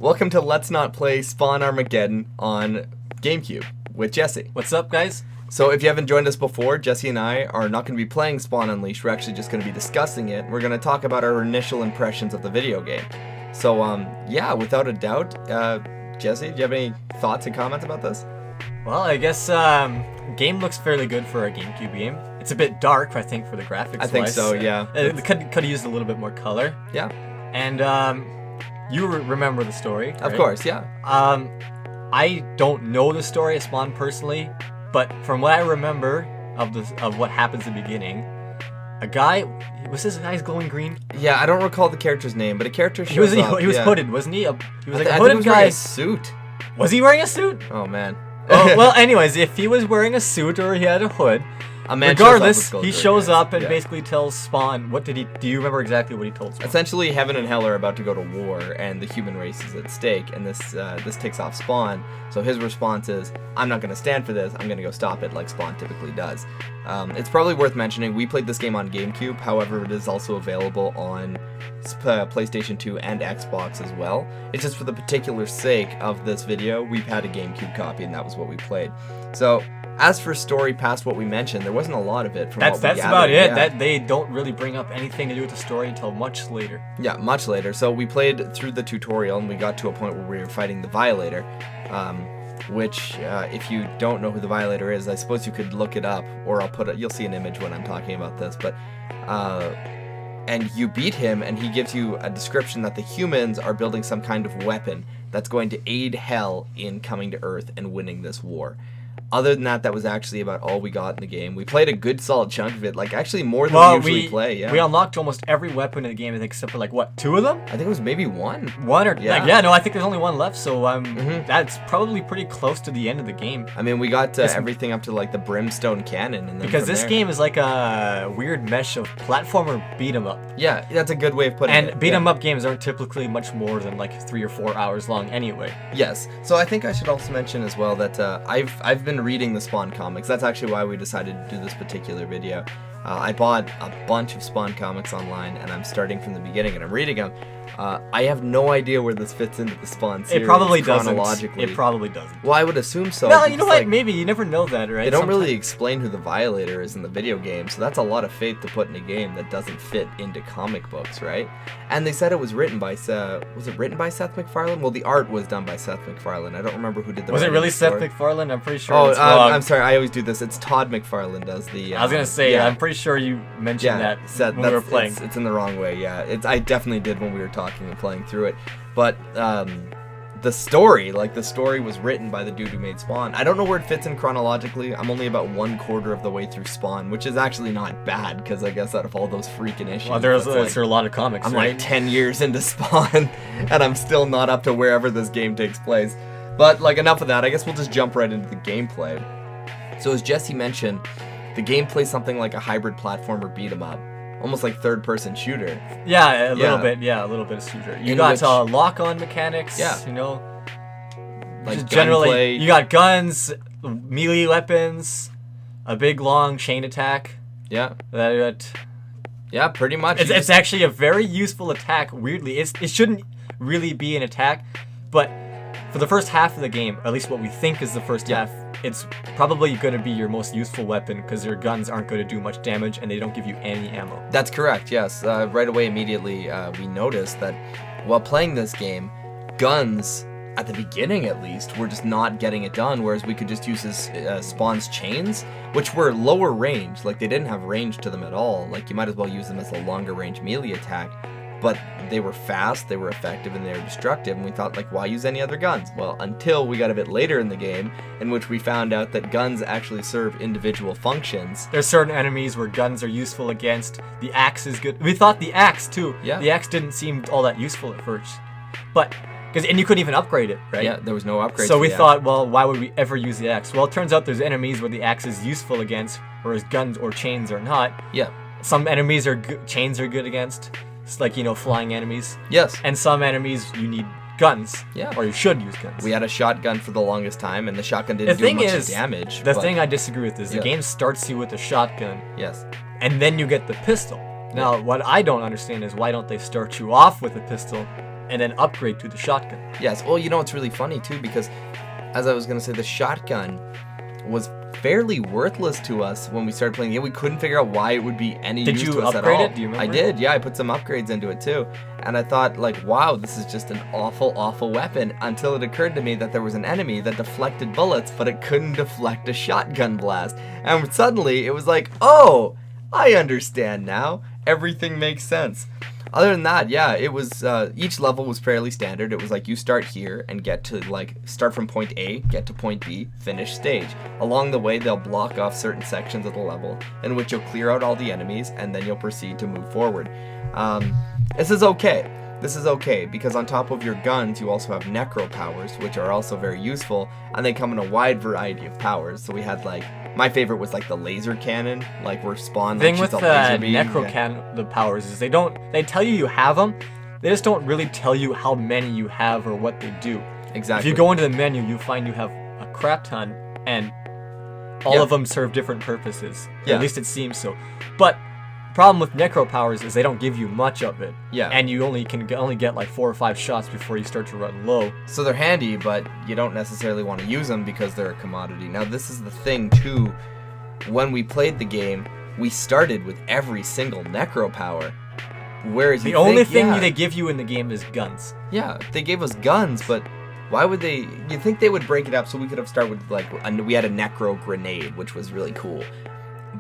Welcome to Let's Not Play Spawn Armageddon on GameCube with Jesse. What's up, guys? So if you haven't joined us before, Jesse and I are not going to be playing Spawn Unleashed. We're actually just going to be discussing it. We're going to talk about our initial impressions of the video game. So, yeah, without a doubt, Jesse, do you have any thoughts and comments about this? Well, I guess game looks fairly good for a GameCube game. It's a bit dark, I think, for the graphics. I think so, yeah. It could have used a little bit more color. Yeah. And you remember the story, right? Of course, yeah. I don't know the story of Spawn personally, but from what I remember of what happens in the beginning, a guy, was his eyes glowing green? Yeah, I don't recall the character's name, but a character shows up. He was hooded, wasn't he? He was like a I think hooded he was guy. wearing a suit. Was he wearing a suit? Oh, man. Oh, well, anyways, if he was wearing a suit or he had a hood, regardless, he shows up and basically tells Spawn, do you remember exactly what he told Spawn? Essentially, heaven and hell are about to go to war, and the human race is at stake, and this ticks off Spawn. So his response is, I'm not going to stand for this, I'm going to go stop it, like Spawn typically does. It's probably worth mentioning, we played this game on GameCube, however, it is also available on PlayStation 2 and Xbox as well. It's just for the particular sake of this video, we've had a GameCube copy, and that was what we played. So, as for story past what we mentioned, there wasn't a lot of it from what we gathered. That's about it. Yeah. That they don't really bring up anything to do with the story until much later. Yeah, much later. So we played through the tutorial and we got to a point where we were fighting the Violator, which, if you don't know who the Violator is, I suppose you could look it up, or you'll see an image when I'm talking about this, but, and you beat him and he gives you a description that the humans are building some kind of weapon that's going to aid Hell in coming to Earth and winning this war. Other than that, that was actually about all we got in the game. We played a good solid chunk of it, like actually more than we usually play. Yeah. We unlocked almost every weapon in the game, I think, except for like what, 2 of them? I think it was maybe 1. 1 or yeah. No, I think there's only 1 left. So that's probably pretty close to the end of the game. I mean, we got everything up to like the Brimstone Cannon, and then because this game is like a weird mesh of platformer beat 'em up. Yeah, that's a good way of putting it. And beat 'em up games aren't typically much more than like 3 or 4 hours long anyway. Yes. So I think I should also mention as well that I've been reading the Spawn comics. That's actually why we decided to do this particular video. I bought a bunch of Spawn comics online, and I'm starting from the beginning, and I'm reading them. I have no idea where this fits into the Spawn series. It probably doesn't. Chronologically. It probably doesn't. Well, I would assume so. No, you know what? Maybe. You never know that, right? They don't really explain who the Violator is in the video game, so that's a lot of faith to put in a game that doesn't fit into comic books, right? And they said it was written by was it written by Seth MacFarlane? Well, the art was done by Seth MacFarlane. I don't remember who did the. Was it really Seth MacFarlane? I'm pretty sure. Oh, it's wrong. I'm sorry. I always do this. It's Todd McFarlane does the. I was gonna say. Yeah. I'm pretty sure you mentioned that when we were playing. It's in the wrong way. Yeah, I definitely did when we were talking and playing through it. But the story was written by the dude who made Spawn. I don't know where it fits in chronologically. I'm only about 1/4 of the way through Spawn, which is actually not bad, because I guess out of all those freaking issues, well, there's a lot of comics. I'm right? like 10 years into Spawn, and I'm still not up to wherever this game takes place. But like, enough of that. I guess we'll just jump right into the gameplay. So as Jesse mentioned, the game plays something like a hybrid platformer beat 'em up. Almost like third-person shooter. Yeah, a little bit. Yeah, a little bit of shooter. You got lock-on mechanics. Yeah. You know, like just generally, you got guns, melee weapons, a big long chain attack. Yeah. Yeah, pretty much. It's actually a very useful attack. Weirdly, it shouldn't really be an attack, but for the first half of the game, at least what we think is the first half, it's probably going to be your most useful weapon, because your guns aren't going to do much damage and they don't give you any ammo. That's correct, yes. Right away, immediately, we noticed that while playing this game, guns, at the beginning at least, were just not getting it done, whereas we could just use Spawn's chains, which were lower range. Like, they didn't have range to them at all. Like, you might as well use them as a longer range melee attack. But they were fast, they were effective, and they were destructive, and we thought, like, why use any other guns? Well, until we got a bit later in the game, in which we found out that guns actually serve individual functions. There's certain enemies where guns are useful against. The axe is good. We thought the axe, too. Yeah. The axe didn't seem all that useful at first. But, and you couldn't even upgrade it, right? Yeah, there was no upgrade. So we thought, well, why would we ever use the axe? Well, it turns out there's enemies where the axe is useful against, whereas guns or chains are not. Yeah. Some enemies chains are good against. It's like, flying enemies. Yes. And some enemies you need guns. Yeah. Or you should use guns. We had a shotgun for the longest time, and the shotgun didn't do much damage. The thing I disagree with is the game starts you with a shotgun. Yes. And then you get the pistol. Now, what I don't understand is why don't they start you off with a pistol and then upgrade to the shotgun. Yes. Well, you know, it's really funny too because, as I was gonna say, the shotgun was fairly worthless to us when we started playing it. We couldn't figure out why it would be any use to us at all. Did you upgrade it? Do you remember? I did. Yeah, I put some upgrades into it too, and I thought like, wow, this is just an awful weapon. Until it occurred to me that there was an enemy that deflected bullets, but it couldn't deflect a shotgun blast, and suddenly it was like, oh, I understand now. Everything makes sense. Other than that, yeah, it was, each level was fairly standard. It was like you start here and get to, like, start from point A, get to point B, finish stage. Along the way, they'll block off certain sections of the level in which you'll clear out all the enemies, and then you'll proceed to move forward. This is okay. This is okay, because on top of your guns, you also have necro powers, which are also very useful, and they come in a wide variety of powers. So we had, like, my favorite was like the laser cannon, like where Spawn thing like, with shoots a laser beam. the powers is they tell you have them, they just don't really tell you how many you have or what they do. Exactly. If you go into the menu, you find you have a crap ton, and all of them serve different purposes. Yeah. At least it seems so. But problem with necro powers is they don't give you much of it. Yeah. And you only get like 4 or 5 shots before you start to run low. So they're handy, but you don't necessarily want to use them because they're a commodity. Now this is the thing too. When we played the game, we started with every single necro power. Whereas the only thing they give you in the game is guns. Yeah, they gave us guns, but why would they? You think they would break it up so we could have started with like we had a necro grenade, which was really cool.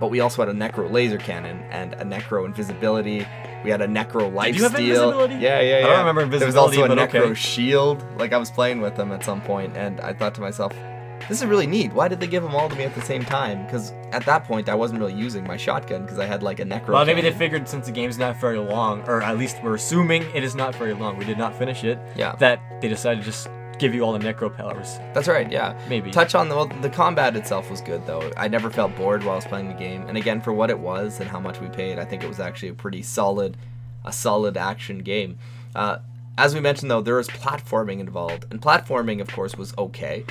But we also had a necro laser cannon and a necro invisibility. We had a necro lifesteal. Did you have invisibility? Yeah. I don't remember invisibility. There was also a necro okay. shield. Like I was playing with them at some point, and I thought to myself, this is really neat. Why did they give them all to me at the same time? Because at that point, I wasn't really using my shotgun because I had like a necro. Well, maybe cannon. they figured since the game's not very long, or at least we're assuming it is not very long. We did not finish it. Yeah. That they decided to just give you all the necro powers. That's right, yeah. Maybe. Touch on the combat itself was good though. I never felt bored while I was playing the game. And again, for what it was and how much we paid, I think it was actually a pretty solid action game. As we mentioned though, there was platforming involved. And platforming, of course, was okay.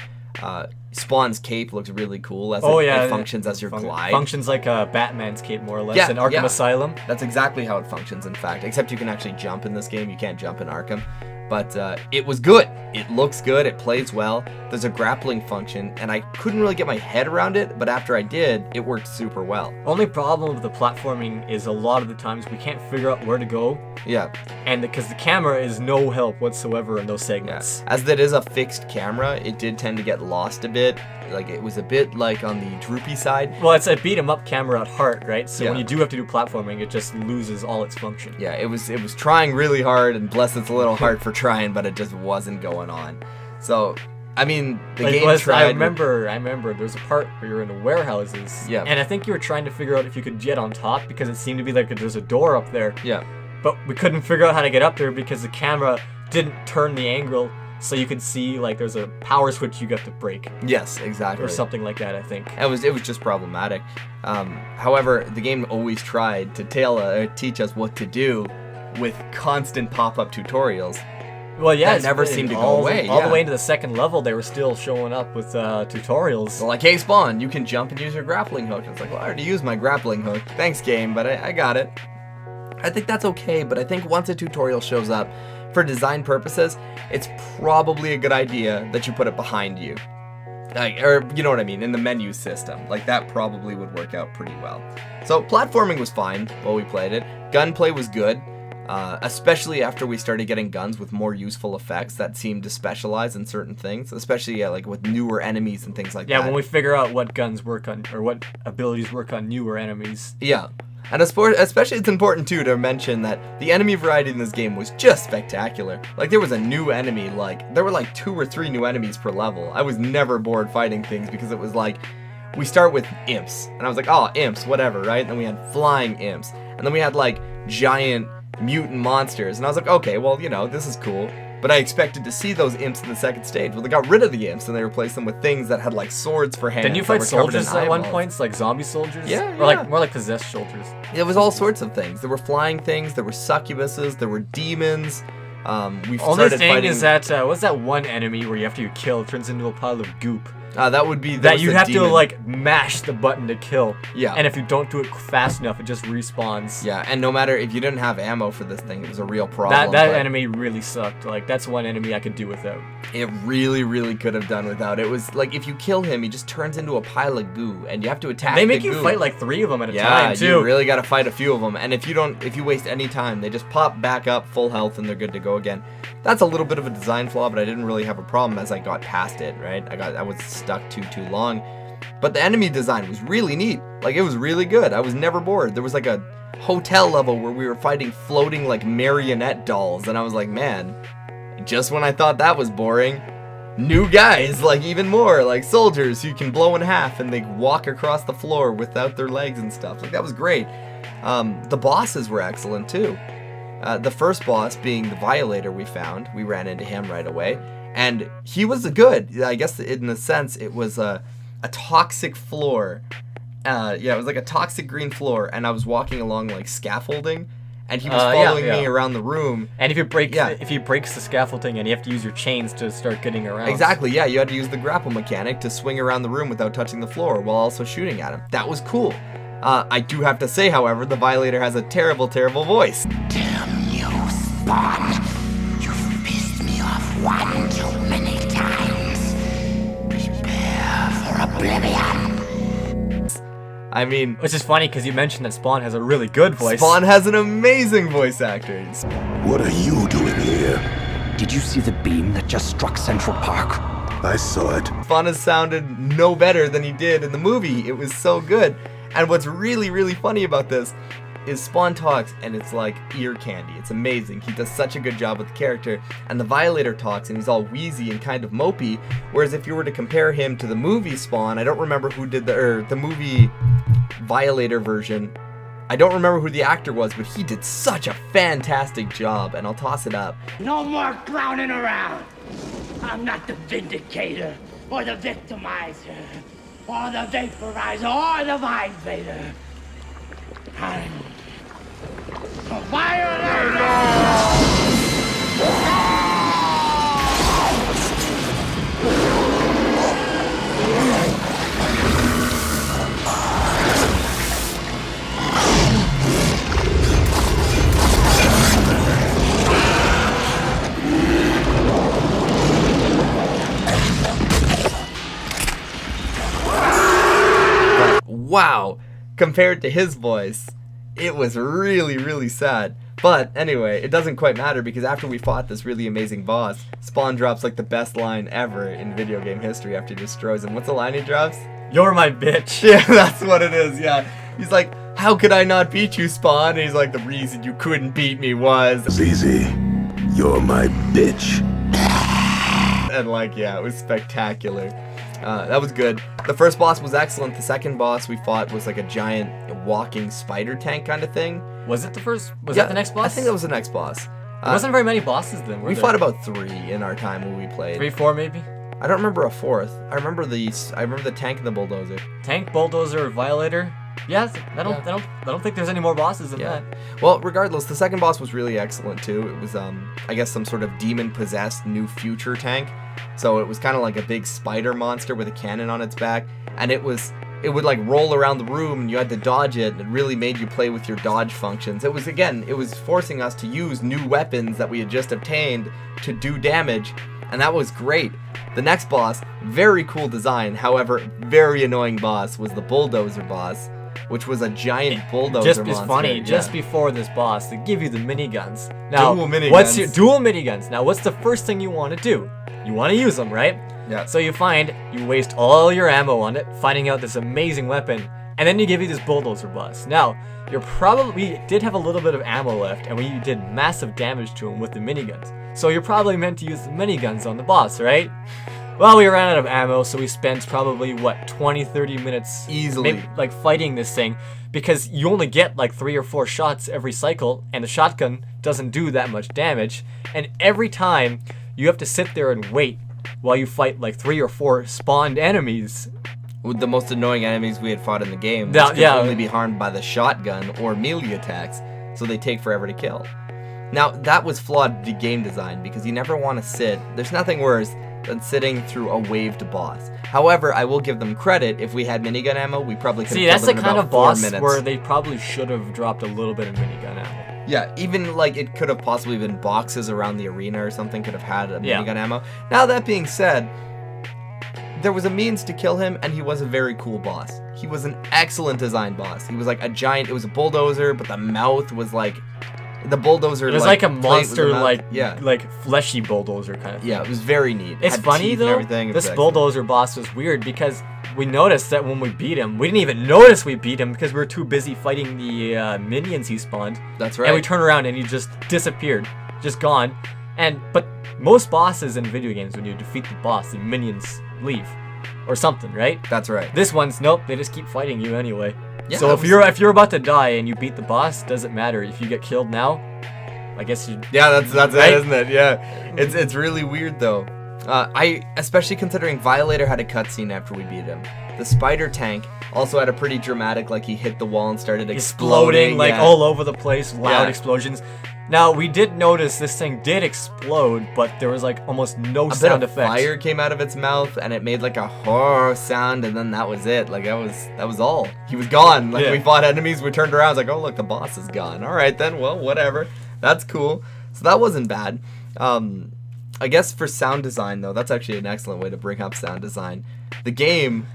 Spawn's cape looks really cool as it functions as your glide. Functions like a Batman's cape, more or less, in Arkham Asylum. That's exactly how it functions, in fact. Except you can actually jump in this game. You can't jump in Arkham. But it was good. It looks good. It plays well. There's a grappling function, and I couldn't really get my head around it, but after I did, it worked super well. Only problem with the platforming is a lot of the times we can't figure out where to go. Yeah. And because the camera is no help whatsoever in those segments. Yeah. As that is a fixed camera, it did tend to get lost a bit. Like, it was a bit like on the droopy side. Well, it's a beat-em-up camera at heart, right? So Yeah. when you do have to do platforming, it just loses all its function. Yeah, it was trying really hard, and bless its little heart for trying, but it just wasn't going on. So, I mean, the game tried. I remember there was a part where you were in the warehouses. Yeah. And I think you were trying to figure out if you could get on top because it seemed to be like there's a door up there. Yeah. But we couldn't figure out how to get up there because the camera didn't turn the angle so you could see like there's a power switch you got to break. Yes, exactly. Or something like that, I think. It was just problematic. However, the game always tried to teach us what to do with constant pop-up tutorials. Well, yeah, that never seemed to go away. All the way into the second level, they were still showing up with tutorials. So like, hey, Spawn, you can jump and use your grappling hook. It's like, well, I already used my grappling hook. Thanks, game, but I got it. I think that's okay, but I think once a tutorial shows up, for design purposes, it's probably a good idea that you put it behind you. Like, or, you know what I mean, in the menu system. Like, that probably would work out pretty well. So, platforming was fine while we played it. Gunplay was good. Especially after we started getting guns with more useful effects that seemed to specialize in certain things, especially like with newer enemies and things like that. Yeah, when we figure out what guns work on, or what abilities work on newer enemies. Yeah. And especially it's important too to mention that the enemy variety in this game was just spectacular. Like, there was a new enemy, there were like 2 or 3 new enemies per level. I was never bored fighting things because it was like, we start with imps, and I was like, oh, imps, whatever, right? And then we had flying imps, and then we had like giant mutant monsters, and I was like, okay, well, you know, this is cool. But I expected to see those imps in the second stage. Well, they got rid of the imps and they replaced them with things that had like swords for hands. Didn't you fight that were covered in soldiers at one eyeballs. point, like zombie soldiers? Yeah, Or like more like possessed soldiers. It was all sorts of things. There were flying things, there were succubuses, there were demons. Only thing is that what's that one enemy where you after you kill it turns into a pile of goop? That would be that you have demon. to like mash the button to kill. Yeah. And if you don't do it fast enough, it just respawns. Yeah, and no matter if you didn't have ammo for this thing, it was a real problem. That but enemy really sucked. Like that's one enemy I could do without. It really, really could have done without. It was like if you kill him, he just turns into a pile of goo, and you have to attack. They make the you goo. fight like 3 of them at a Yeah, time too. you really got to fight a few of them. And if you waste any time, they just pop back up full health and they're good to go again. That's a little bit of a design flaw, but I didn't really have a problem as I got past it. Right, I was stuck too long. But the enemy design was really neat. Like, it was really good. I was never bored. There was like a hotel level where we were fighting floating like marionette dolls, and I was like, man, just when I thought that was boring, new guys, like even more, like soldiers you can blow in half and they walk across the floor without their legs and stuff. Like, that was great. The bosses were excellent too. The first boss being the Violator we ran into him right away. And he was good. I guess in a sense it was a toxic floor. It was like a toxic green floor, and I was walking along like scaffolding, and he was following me around the room. And if he breaks the scaffolding, and you have to use your chains to start getting around. Exactly, yeah, you had to use the grapple mechanic to swing around the room without touching the floor while also shooting at him. That was cool. I do have to say, however, the Violator has a terrible, terrible voice. Damn you, Spawn. You've pissed me off one too many times. Prepare for oblivion. I mean, Which is funny because you mentioned that Spawn has a really good voice. Spawn has an amazing voice actor. What are you doing here? Did you see the beam that just struck Central Park? I saw it. Spawn has sounded no better than he did in the movie. It was so good. And what's really, really funny about this is Spawn talks and it's like ear candy. It's amazing. He does such a good job with the character. And the Violator talks and he's all wheezy and kind of mopey. Whereas if you were to compare him to the movie Spawn, I don't remember who did the movie Violator version. I don't remember who the actor was, but he did such a fantastic job. And I'll toss it up. No more clowning around. I'm not the Vindicator, or the Victimizer, or the Vaporizer, or the Mind Vader. I'm the Violator! Wow, compared to his voice, it was really, really sad. But anyway, it doesn't quite matter because after we fought this really amazing boss, Spawn drops like the best line ever in video game history after he destroys him. What's the line he drops? You're my bitch. Yeah, that's what it is, yeah. He's like, how could I not beat you, Spawn? And he's like, the reason you couldn't beat me was... ZZ, you're my bitch. And like, yeah, it was spectacular. That was good. The first boss was excellent. The second boss we fought was like a giant walking spider tank kind of thing. Was it the first? Was that the next boss? I think that was the next boss. There wasn't very many bosses then, were We there? fought about 3 in our time when we played. 3, 4 maybe? I don't remember a 4th. I remember the tank and the bulldozer. Tank, Bulldozer, Violator. Yes, I don't think there's any more bosses than that. Well, regardless, the second boss was really excellent too. It was I guess some sort of demon-possessed new future tank. So it was kind of like a big spider monster with a cannon on its back, and it would like roll around the room and you had to dodge it. It really made you play with your dodge functions. It was forcing us to use new weapons that we had just obtained to do damage, and that was great. The next boss, very cool design, however, very annoying boss was the bulldozer boss, which was a giant bulldozer Just monster. it's funny. Yeah. Just before this boss, they give you the miniguns. Now, Dual miniguns. what's your dual miniguns? Now, what's the first thing you want to do? You want to use them, right? Yeah. So you waste all your ammo on it, finding out this amazing weapon, and then you give you this bulldozer boss. Now, we did have a little bit of ammo left, and we did massive damage to him with the miniguns. So you're probably meant to use the miniguns on the boss, right? Well, we ran out of ammo, so we spent probably, 20-30 minutes Easily. maybe, like fighting this thing, because you only get like 3 or 4 shots every cycle, and the shotgun doesn't do that much damage, and every time you have to sit there and wait while you fight like 3 or 4 spawned enemies. With the most annoying enemies we had fought in the game, which Now- could yeah. only be harmed by the shotgun or melee attacks, so they take forever to kill. Now, that was flawed game design because you never want to sit. There's nothing worse than sitting through a waved boss. However, I will give them credit. If we had minigun ammo, we probably could See, have that's killed the them in kind about of 4 boss minutes. where they probably should have dropped a little bit of minigun ammo. Yeah, even like it could have possibly been boxes around the arena or something could have had a Yeah. minigun ammo. Now that being said, there was a means to kill him, and he was a very cool boss. He was an excellent design boss. He was like a giant. It was a bulldozer, but the mouth was like the bulldozer. It was like a plate with the monster, mouth. Yeah, like fleshy bulldozer kind of thing. yeah, it was very neat. It's Had funny teeth and though. everything. It was This excellent. bulldozer boss was weird because we noticed that when we beat him, we didn't even notice we beat him because we were too busy fighting the minions he spawned. That's right. And we turned around and he just disappeared, just gone. But most bosses in video games, when you defeat the boss, the minions leave, or something, right? That's right. This one's nope. They just keep fighting you anyway. Yeah, So it if was- you're about to die and you beat the boss, doesn't matter. If you get killed now, I guess you. Yeah, that's Right? it, isn't it? Yeah, it's really weird though. I especially considering Violator had a cutscene after we beat him. The spider tank also had a pretty dramatic, like he hit the wall and started Exploding like yeah. all over the place, loud Yeah. explosions. Now we did notice this thing did explode, but there was like almost no A bit sound of effects. fire came out of its mouth, and it made like a horror sound, and then that was it. Like that was all. He was gone. Like Yeah. we fought enemies, we turned around, I was like, oh look, the boss is gone. All right then, well whatever. That's cool. So that wasn't bad. I guess for sound design though, that's actually an excellent way to bring up sound design. The game,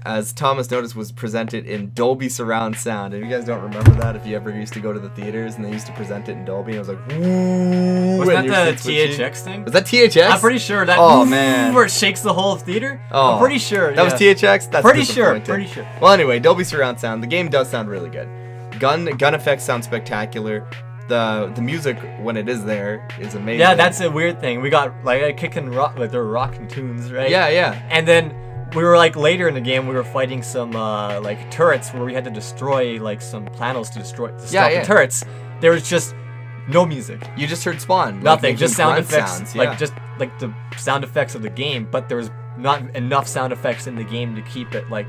as Thomas noticed, was presented in Dolby surround sound. If you guys don't remember that, if you ever used to go to the theaters and they used to present it in Dolby, and it was like, woo, Was and your that the seat switching. THX thing? Was that THX? I'm pretty sure that. Oh, man. Where it shakes the whole theater. Oh, I'm pretty sure. That was yeah. THX? That's Pretty sure. disappointing. Pretty sure. Well, anyway, Dolby surround sound. The game does sound really good. Gun effects sound spectacular. The music when it is there is amazing. Yeah, that's a weird thing. We got like a kicking rock, like they're rocking tunes, right? Yeah, yeah. And then we were like later in the game, we were fighting some like turrets where we had to destroy like some planos to stop yeah. the turrets. There was just no music, You just heard Spawn. like, nothing, making just sound grunt effects, sounds, like yeah. just like the sound effects of the game. But there was not enough sound effects in the game to keep it like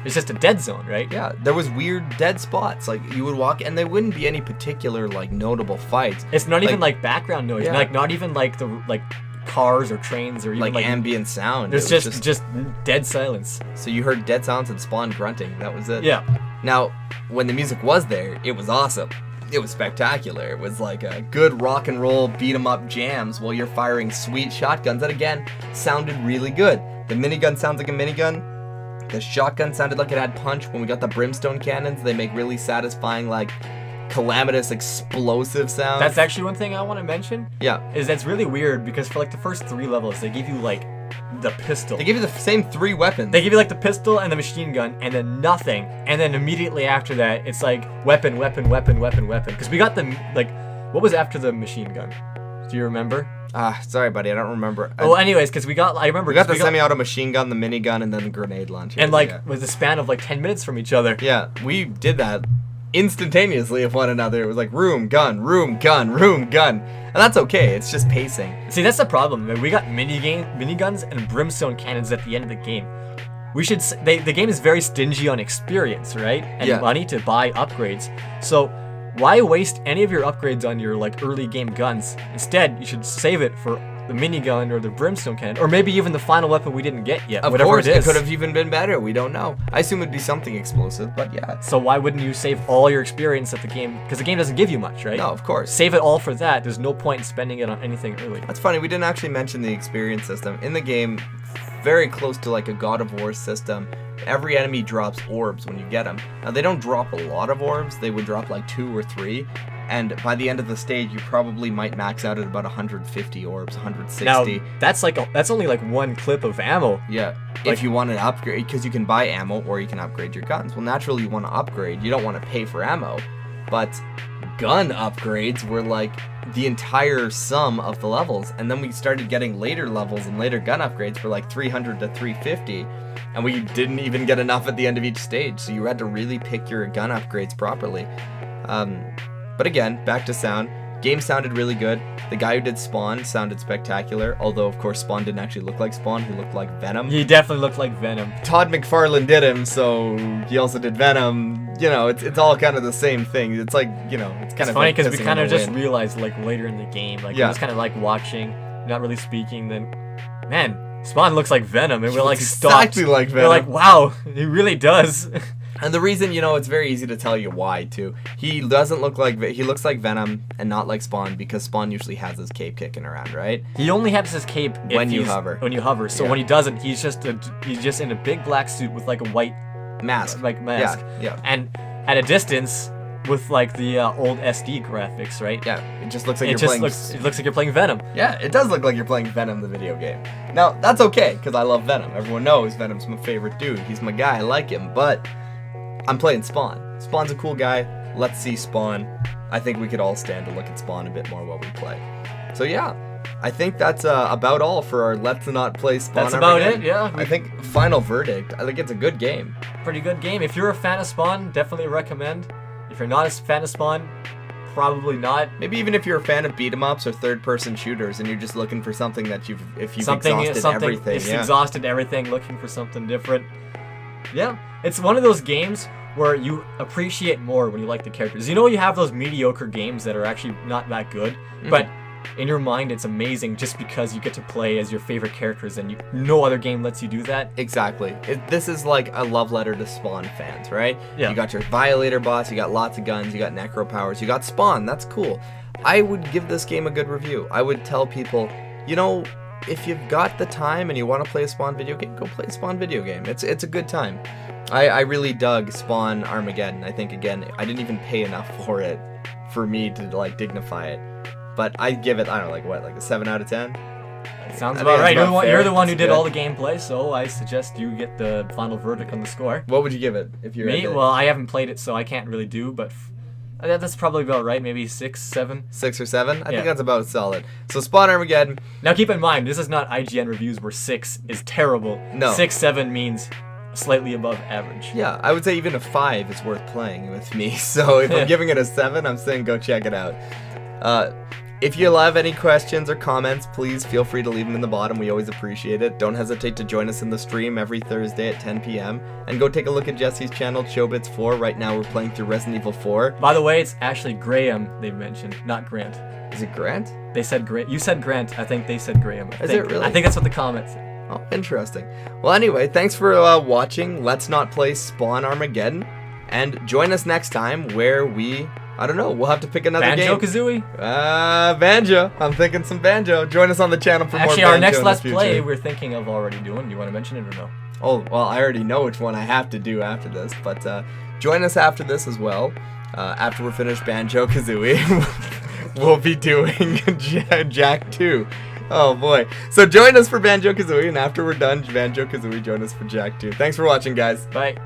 it's just a dead zone, right? Yeah, there was weird dead spots. Like you would walk, and there wouldn't be any particular like notable fights. It's not even like background noise, Yeah. like not even like the like cars or trains or even like like ambient sound. There's It was just dead silence. so you heard dead sounds and Spawn grunting. That was it. Yeah. Now, when the music was there, it was awesome. It was spectacular. It was like a good rock and roll beat 'em up jams while you're firing sweet shotguns that again sounded really good. The minigun sounds like a minigun. The shotgun sounded like it had punch. When we got the brimstone cannons, they make really satisfying, like calamitous, explosive sounds. That's actually one thing I want to mention. Yeah. Is that's really weird because for like the first 3 levels, they give you like the pistol. They give you the same 3 weapons. They give you like the pistol and the machine gun and then nothing. And then immediately after that, it's like weapon. Because we got the, like, what was after the machine gun? Do you remember? Sorry, buddy, I don't remember. Well, anyways, because I remember. we got the 'cause semi-auto machine gun, the minigun, and then the grenade launcher. And like, yeah. with a span of like 10 minutes from each other. Yeah, we did that instantaneously of one another. It was like room, gun, room, gun, room, gun. And that's okay, it's just pacing. See, that's the problem. Man. We got miniguns and brimstone cannons at the end of the game. We should. The game is very stingy on experience, right? And Yeah. money to buy upgrades. So why waste any of your upgrades on your like early game guns? Instead, you should save it for the minigun or the brimstone cannon, or maybe even the final weapon we didn't get yet. Of whatever course, it is. could have even been better. We don't know. I assume it'd be something explosive, but yeah. So why wouldn't you save all your experience at the game? Because the game doesn't give you much, right? No, of course. Save it all for that. There's no point in spending it on anything early. That's funny. We didn't actually mention the experience system in the game. Very close to like a God of War system. Every enemy drops orbs when you get them. Now they don't drop a lot of orbs. They would drop like 2 or 3. And by the end of the stage, you probably might max out at about 150 orbs, 160. Now that's only like one clip of ammo. Yeah, Like- if you want to upgrade, because you can buy ammo or you can upgrade your guns. Well, naturally you want to upgrade. You don't want to pay for ammo, but gun upgrades were like the entire sum of the levels. And then we started getting later levels and later gun upgrades for like 300 to 350, and we didn't even get enough at the end of each stage. So you had to really pick your gun upgrades properly. But again, back to sound. Game sounded really good. The guy who did Spawn sounded spectacular, although of course Spawn didn't actually look like Spawn, he looked like Venom. He definitely looked like Venom. Todd McFarlane did him, so he also did Venom. You know, it's all kind of the same thing. It's like, you know, it's kind It's of funny like because we pissing in kind of the just wind. realized like later in the game, like Yeah. we just kind of like watching, not really speaking. Then, man, Spawn looks like Venom, and we're like, looks stopped. exactly like We're like, Venom. wow, he really does. And the reason, it's very easy to tell you why, too. He doesn't look like... He looks like Venom and not like Spawn because Spawn usually has his cape kicking around, right? He only has his cape When you hover. When you hover. So Yeah. when he doesn't, he's just in a big black suit with like a white Mask. mask. Yeah. And at a distance with like the old SD graphics, right? Yeah, it just looks like It you're just playing... looks like you're playing Venom. Yeah, it does look like you're playing Venom, the video game. Now, that's okay, because I love Venom. Everyone knows Venom's my favorite dude. He's my guy, I like him, but I'm playing Spawn. Spawn's a cool guy. Let's see Spawn. I think we could all stand to look at Spawn a bit more while we play. So yeah, I think that's about all for our Let's Not Play Spawn That's about Armageddon. it, yeah. I think final verdict, I think it's a good game. Pretty good game. If you're a fan of Spawn, definitely recommend. If you're not a fan of Spawn, probably not. Maybe even if you're a fan of beat 'em ups or third-person shooters and you're just looking for something that you've exhausted everything. It's Yeah. exhausted everything, looking for something different. Yeah, it's one of those games where you appreciate more when you like the characters. You have those mediocre games that are actually not that good, but in your mind it's amazing just because you get to play as your favorite characters, and no other game lets you do that. Exactly. This is like a love letter to Spawn fans, right? Yeah. You got your Violator boss, you got lots of guns, you got Necro powers, you got Spawn. That's cool. I would give this game a good review. I would tell people, if you've got the time and you want to play a Spawn video game, go play a Spawn video game. It's a good time. I really dug Spawn Armageddon. I think, again, I didn't even pay enough for it for me to, dignify it. But I'd give it, I don't know, like a 7 out of 10? Sounds I about think right. that's about You're fair. the one who It's did good. all the gameplay, so I suggest you get the final verdict on the score. What would you give it if you're Me? Well, I haven't played it, so I can't really do, but that's probably about right. Maybe 6, 7. 6 or 7? I Yeah. think that's about solid. So Spawn Armageddon, Now keep in mind, this is not IGN reviews where 6 is terrible. No. 6, 7 means slightly above average. yeah, I would say even a 5 is worth playing with me. So if I'm giving it a 7, I'm saying go check it out. If you have any questions or comments, please feel free to leave them in the bottom. We always appreciate it. Don't hesitate to join us in the stream every Thursday at 10 p.m. And go take a look at Jesse's channel, Chobits4. Right now we're playing through Resident Evil 4. By the way, it's actually Graham they mentioned, not Grant. Is it Grant? They said Grant. You said Grant. I think they said Graham. Is it really? I think that's what the comments said. Oh, interesting. Well, anyway, thanks for watching Let's Not Play Spawn Armageddon. And join us next time where I don't know, we'll have to pick another game. Banjo-Kazooie? Banjo. I'm thinking some Banjo. Join us on the channel for Actually, more Banjo our next in the Let's future. Play we're thinking of already doing. Do you want to mention it or no? Oh, well, I already know which one I have to do after this, but join us after this as well. After we're finished Banjo-Kazooie, we'll be doing Jack 2. Oh, boy. So join us for Banjo-Kazooie, and after we're done Banjo-Kazooie, join us for Jack 2. Thanks for watching, guys. Bye.